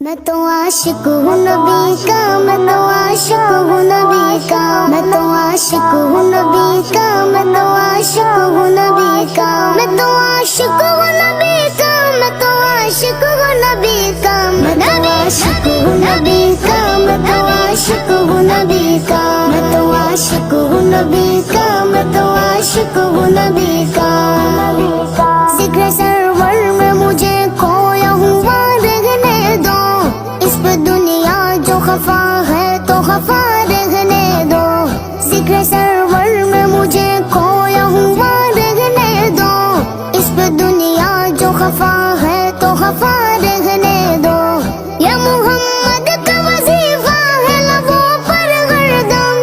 میں تو عاشق ہوں نبی کا، میں تو عاشق ہوں نبی کا، میں تو عاشق ہوں نبی کا، میں تو عاشق ہوں نبی کا، میں تو عاشق ہوں نبی کا، میں تو عاشق ہوں نبی کا، میں تو عاشق ہوں نبی کا، میں تو عاشق ہوں نبی کا، میں تو عاشق ہوں نبی کا، میں تو عاشق ہوں نبی کا۔ ذکر سرور میں مجھے کھویا ہوا رہنے دو، اس پہ دنیا جو خفا ہے تو خفا رہنے دو۔ ذکر سرور میں مجھے کھویا ہوا رہنے دو، اس پہ دنیا جو خفا ہے تو خفا رہنے دو۔ یا محمد کا وظیفہ ہے لبوں پر ہردم،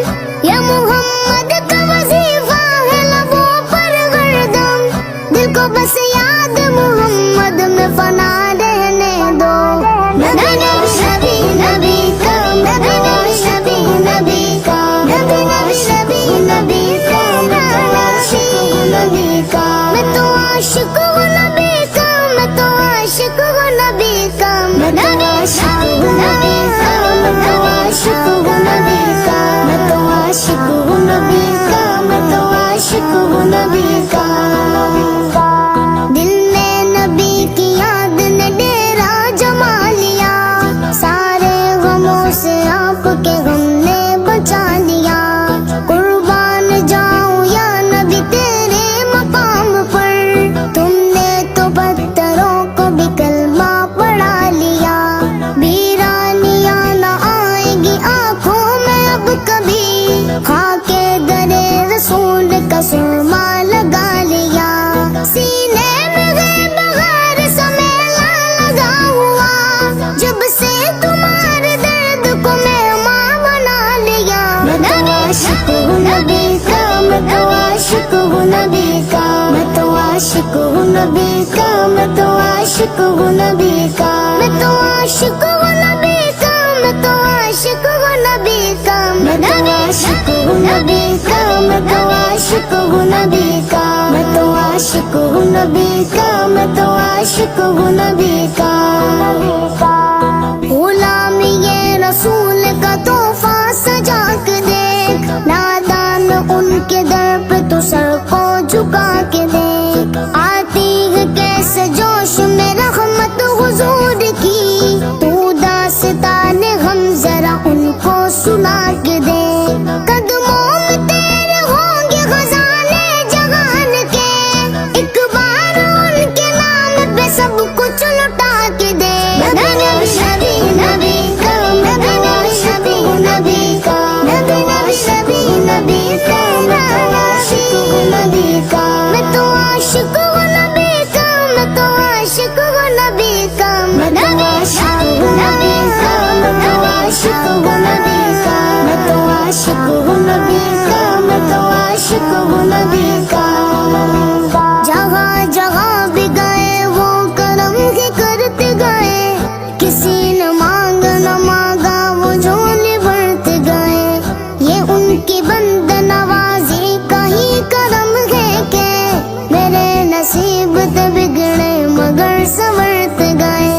یا محمد کا وظیفہ ہے لبوں پر ہردم، دل کو بس یاد محمد میں فنا رہنے دو۔ نبی نبی نبی کا، نبی نبی نبی کا، نبی نبی نبی کا، میں تو عاشق ہوں نبی کا، میں تو عاشق ہوں نبی کا، میں تو عاشق ہوں نبی کا، میں تو عاشق ہوں نبی کا، میں تو عاشق ہوں نبی کا، میں تو عاشق ہوں نبی کا، میں تو عاشق ہوں نبی کا۔ دل میں نبی کی یاد نے ڈیرا جما لیا، سارے غموں سے آپ کے غم نے بچا لیا۔ قربان جاؤں یا نبی تیرے مقام پر، تم نے تو پتھروں کو بھی کلمہ پڑھا لیا۔ ویرانیاں نہ آئے گی آنکھوں میں اب کبھی، خاک درے رسول کا سرما لگا لیا۔ سینے میں ہے بغیر سمیلا لگا ہوا، جب سے تمہارے درد کو مہمان بنا لیا۔ میں تو عاشق ہوں نبی کا، میں تو عاشق ہوں نبی کا، میں تو عاشق ہوں نبی کا، میں تو عاشق ہوں نبی کا، میں تو عاشق ہوں نبی کا، میں تو عاشق ہوں نبی کا، میں تو عاشق ہوں نبی کا، میں تو عاشق ہوں نبی کا، میں تو عاشق ہوں نبی کا، میں تو عاشق ہوں نبی کا۔ غلامی یہ رسول کا تحفہ سجا کے دیکھ، نادان ان کے در پہ تو سر کو جھکا کے دیکھ۔ آتی ہے کیسے جوش میں رحمت حضور کی، تو داستان غم ذرا ان کو سنا کے دے۔ قدموں میں تیرے ہوں گے خزانے جہان کے، ایک بار ان کے نام پہ سب کچھ لٹا کے دے۔ نبی نبی کا، نبی نبی نبی کا، نبی نبی نبی کا، میں تو عاشق ہوں نبی کا، میں تو عاشق ہوں نبی کا، میں تو عاشق ہوں نبی کا، میں تو عاشق ہوں نبی کا، میں تو عاشق ہوں نبی کا، میں تو عاشق ہوں نبی کا، میں تو عاشق ہوں نبی کا۔ جہاں جہاں بھی گئے وہ کرم ہی کرتے گئے، کسی نے مانگ نہ مانگا وہ جھولی بھرتے گئے۔ یہ ان کی بند نوازی کا ہی کرم ہے کہ میرے نصیب تھے بگڑے مگر سنورتے گئے۔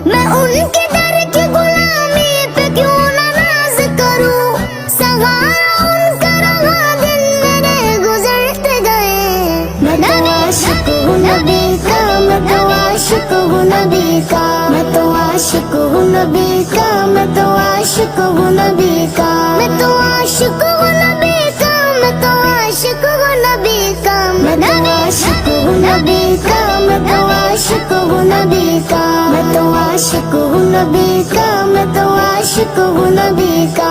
میں ان کے در کی غلامی پہ کیوں نہ ناز کروں، سہارا ان کا رہا دن میرے گزرتے گئے۔ میں تو عاشق ہوں نبی کا، میں تو عاشق ہوں نبی کا، میں تو عاشق ہوں نبی کا، میں تو عاشق ہوں نبی کا، میں تو عاشق ہوں نبی کا، میں تو عاشق ہوں نبی کا، میں تو عاشق ہوں نبی کا، میں تو عاشق ہوں نبی کا، میں تو عاشق ہوں نبی کا، میں تو عاشق ہوں نبی کا۔